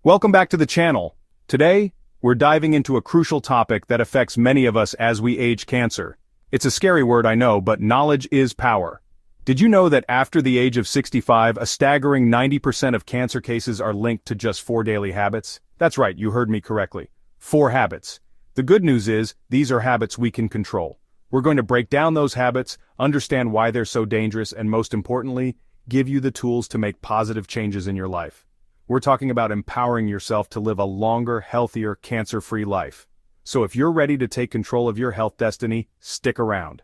Welcome back to the channel. Today, we're diving into a crucial topic that affects many of us as we age: cancer. It's a scary word, I know, but knowledge is power. Did you know that after the age of 65, a staggering 90% of cancer cases are linked to just 4 daily habits? That's right, you heard me correctly. 4 habits. The good news is, these are habits we can control. We're going to break down those habits, understand why they're so dangerous, and most importantly, give you the tools to make positive changes in your life. We're talking about empowering yourself to live a longer, healthier, cancer-free life. So if you're ready to take control of your health destiny, stick around.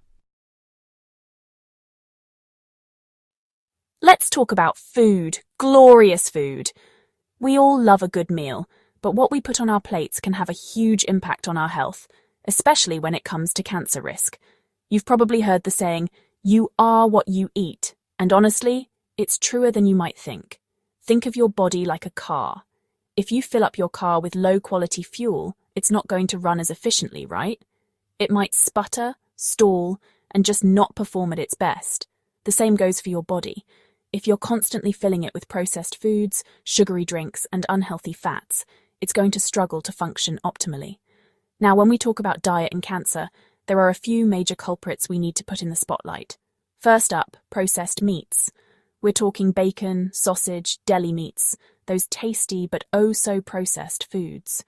Let's talk about food, glorious food. We all love a good meal, but what we put on our plates can have a huge impact on our health, especially when it comes to cancer risk. You've probably heard the saying, "You are what you eat," and honestly, it's truer than you might think. Think of your body like a car. If you fill up your car with low-quality fuel, it's not going to run as efficiently, right? It might sputter, stall, and just not perform at its best. The same goes for your body. If you're constantly filling it with processed foods, sugary drinks, and unhealthy fats, it's going to struggle to function optimally. Now, when we talk about diet and cancer, there are a few major culprits we need to put in the spotlight. First up, processed meats. We're talking bacon, sausage, deli meats, those tasty but oh-so-processed foods.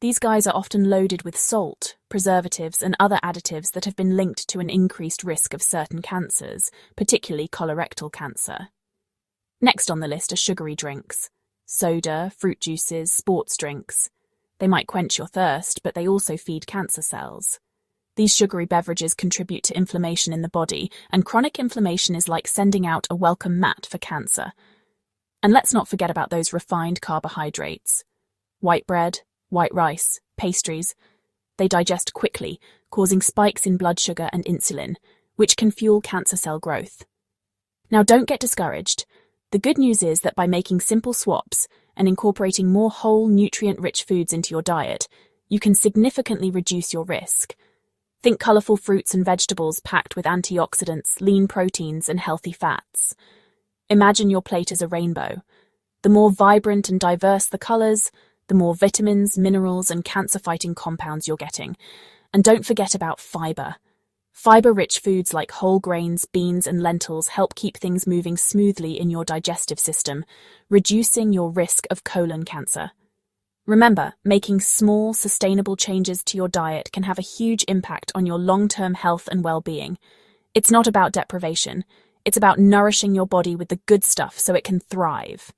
These guys are often loaded with salt, preservatives, and other additives that have been linked to an increased risk of certain cancers, particularly colorectal cancer. Next on the list are sugary drinks. Soda, fruit juices, sports drinks. They might quench your thirst, but they also feed cancer cells. These sugary beverages contribute to inflammation in the body, and chronic inflammation is like sending out a welcome mat for cancer. And let's not forget about those refined carbohydrates. White bread, white rice, pastries. They digest quickly, causing spikes in blood sugar and insulin, which can fuel cancer cell growth. Now, don't get discouraged. The good news is that by making simple swaps and incorporating more whole, nutrient-rich foods into your diet, you can significantly reduce your risk. Think colourful fruits and vegetables packed with antioxidants, lean proteins, and healthy fats. Imagine your plate as a rainbow. The more vibrant and diverse the colours, the more vitamins, minerals, and cancer-fighting compounds you're getting. And don't forget about fibre. Fibre-rich foods like whole grains, beans, and lentils help keep things moving smoothly in your digestive system, reducing your risk of colon cancer. Remember, making small, sustainable changes to your diet can have a huge impact on your long-term health and well-being. It's not about deprivation. It's about nourishing your body with the good stuff so it can thrive.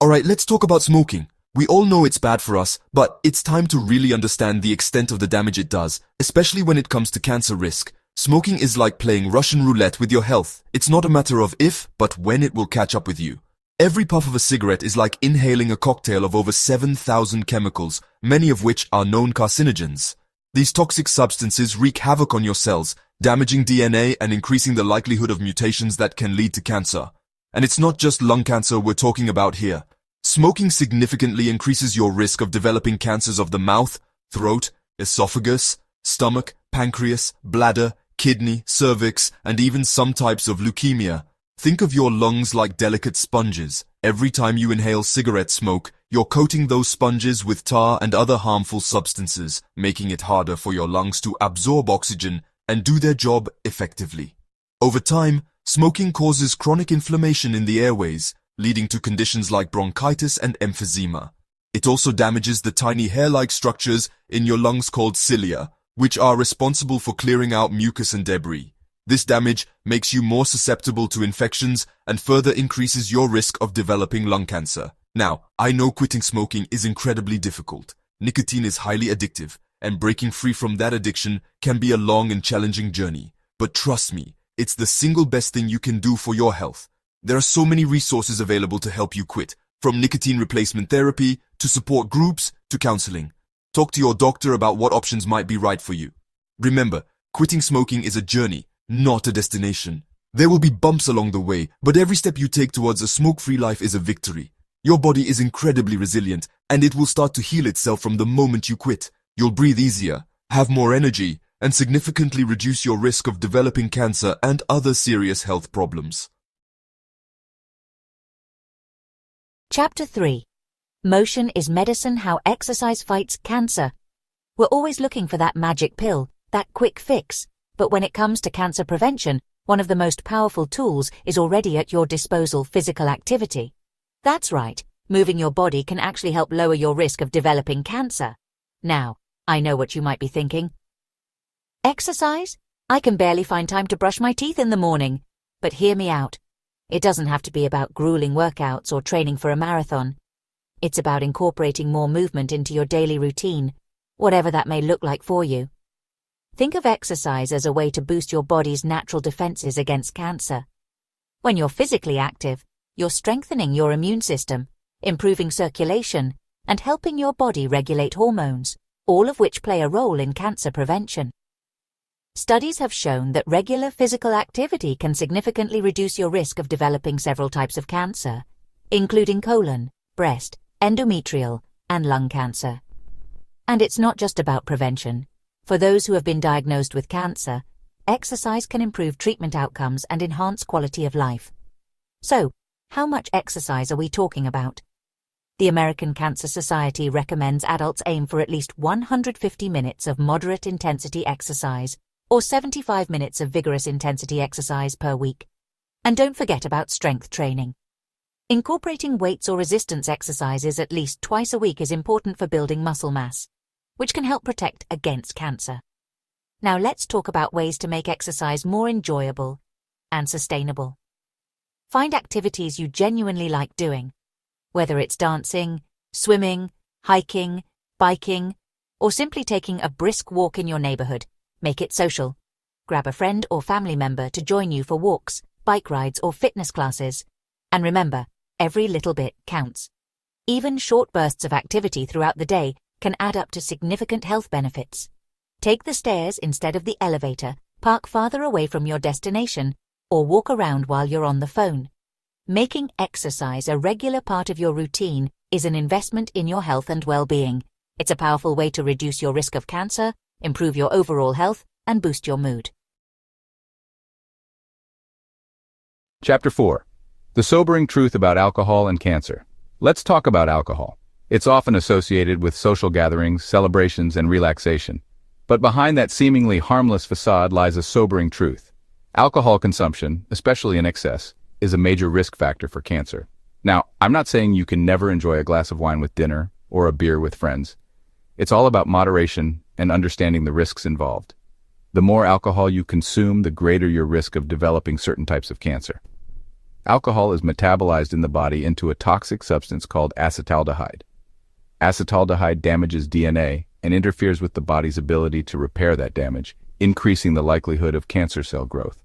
Alright, let's talk about smoking. We all know it's bad for us, but it's time to really understand the extent of the damage it does, especially when it comes to cancer risk. Smoking is like playing Russian roulette with your health. It's not a matter of if, but when it will catch up with you. Every puff of a cigarette is like inhaling a cocktail of over 7,000 chemicals, many of which are known carcinogens. These toxic substances wreak havoc on your cells, damaging DNA and increasing the likelihood of mutations that can lead to cancer. And it's not just lung cancer we're talking about here. Smoking significantly increases your risk of developing cancers of the mouth, throat, esophagus, stomach, pancreas, bladder, kidney, cervix, and even some types of leukemia. Think of your lungs like delicate sponges. Every time you inhale cigarette smoke, you're coating those sponges with tar and other harmful substances, making it harder for your lungs to absorb oxygen and do their job effectively. Over time, smoking causes chronic inflammation in the airways, leading to conditions like bronchitis and emphysema. It also damages the tiny hair-like structures in your lungs called cilia, which are responsible for clearing out mucus and debris. This damage makes you more susceptible to infections and further increases your risk of developing lung cancer. Now, I know quitting smoking is incredibly difficult. Nicotine is highly addictive, and breaking free from that addiction can be a long and challenging journey. But trust me, it's the single best thing you can do for your health. There are so many resources available to help you quit, from nicotine replacement therapy to support groups to counseling. Talk to your doctor about what options might be right for you. Remember, quitting smoking is a journey, not a destination. There will be bumps along the way, but every step you take towards a smoke-free life is a victory. Your body is incredibly resilient, and it will start to heal itself from the moment you quit. You'll breathe easier, have more energy, and significantly reduce your risk of developing cancer and other serious health problems. Chapter 3. Motion is Medicine: How Exercise Fights Cancer. We're always looking for that magic pill, that quick fix. But when it comes to cancer prevention, one of the most powerful tools is already at your disposal: physical activity. That's right, moving your body can actually help lower your risk of developing cancer. Now, I know what you might be thinking. Exercise? I can barely find time to brush my teeth in the morning. But hear me out. It doesn't have to be about grueling workouts or training for a marathon. It's about incorporating more movement into your daily routine, whatever that may look like for you. Think of exercise as a way to boost your body's natural defenses against cancer. When you're physically active, you're strengthening your immune system, improving circulation, and helping your body regulate hormones, all of which play a role in cancer prevention. Studies have shown that regular physical activity can significantly reduce your risk of developing several types of cancer, including colon, breast, endometrial, and lung cancer. And it's not just about prevention. For those who have been diagnosed with cancer, exercise can improve treatment outcomes and enhance quality of life. So, how much exercise are we talking about? The American Cancer Society recommends adults aim for at least 150 minutes of moderate intensity exercise or 75 minutes of vigorous intensity exercise per week. And don't forget about strength training. Incorporating weights or resistance exercises at least twice a week is important for building muscle mass, which can help protect against cancer. Now let's talk about ways to make exercise more enjoyable and sustainable. Find activities you genuinely like doing, whether it's dancing, swimming, hiking, biking, or simply taking a brisk walk in your neighborhood. Make it social. Grab a friend or family member to join you for walks, bike rides, or fitness classes. And remember, every little bit counts. Even short bursts of activity throughout the day can add up to significant health benefits. Take the stairs instead of the elevator, park farther away from your destination, or walk around while you're on the phone. Making exercise a regular part of your routine is an investment in your health and well-being. It's a powerful way to reduce your risk of cancer, improve your overall health, and boost your mood. Chapter 4. The sobering truth about alcohol and cancer. Let's talk about alcohol. It's often associated with social gatherings, celebrations, and relaxation. But behind that seemingly harmless facade lies a sobering truth. Alcohol consumption, especially in excess, is a major risk factor for cancer. Now, I'm not saying you can never enjoy a glass of wine with dinner or a beer with friends. It's all about moderation and understanding the risks involved. The more alcohol you consume, the greater your risk of developing certain types of cancer. Alcohol is metabolized in the body into a toxic substance called acetaldehyde. Acetaldehyde damages DNA and interferes with the body's ability to repair that damage, increasing the likelihood of cancer cell growth.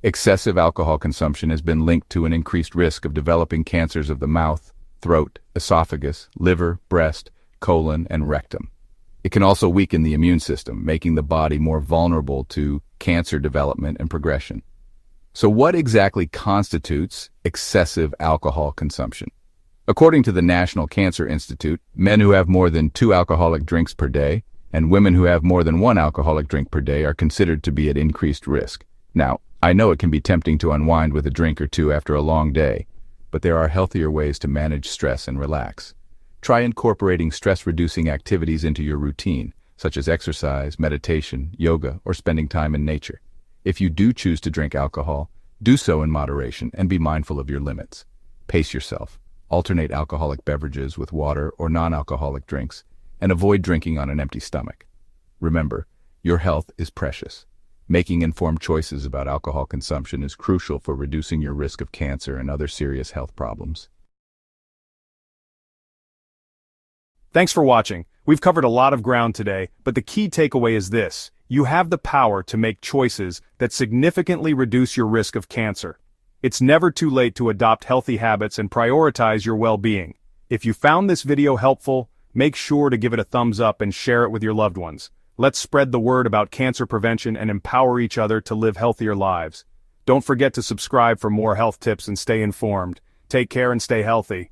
Excessive alcohol consumption has been linked to an increased risk of developing cancers of the mouth, throat, esophagus, liver, breast, colon, and rectum. It can also weaken the immune system, making the body more vulnerable to cancer development and progression. So what exactly constitutes excessive alcohol consumption? According to the National Cancer Institute, men who have more than 2 alcoholic drinks per day and women who have more than 1 alcoholic drink per day are considered to be at increased risk. Now, I know it can be tempting to unwind with a drink or two after a long day, but there are healthier ways to manage stress and relax. Try incorporating stress-reducing activities into your routine, such as exercise, meditation, yoga, or spending time in nature. If you do choose to drink alcohol, do so in moderation and be mindful of your limits. Pace yourself. Alternate alcoholic beverages with water or non-alcoholic drinks, and avoid drinking on an empty stomach. Remember, your health is precious. Making informed choices about alcohol consumption is crucial for reducing your risk of cancer and other serious health problems. Thanks for watching. We've covered a lot of ground today, but the key takeaway is this: you have the power to make choices that significantly reduce your risk of cancer. It's never too late to adopt healthy habits and prioritize your well-being. If you found this video helpful, make sure to give it a thumbs up and share it with your loved ones. Let's spread the word about cancer prevention and empower each other to live healthier lives. Don't forget to subscribe for more health tips and stay informed. Take care and stay healthy.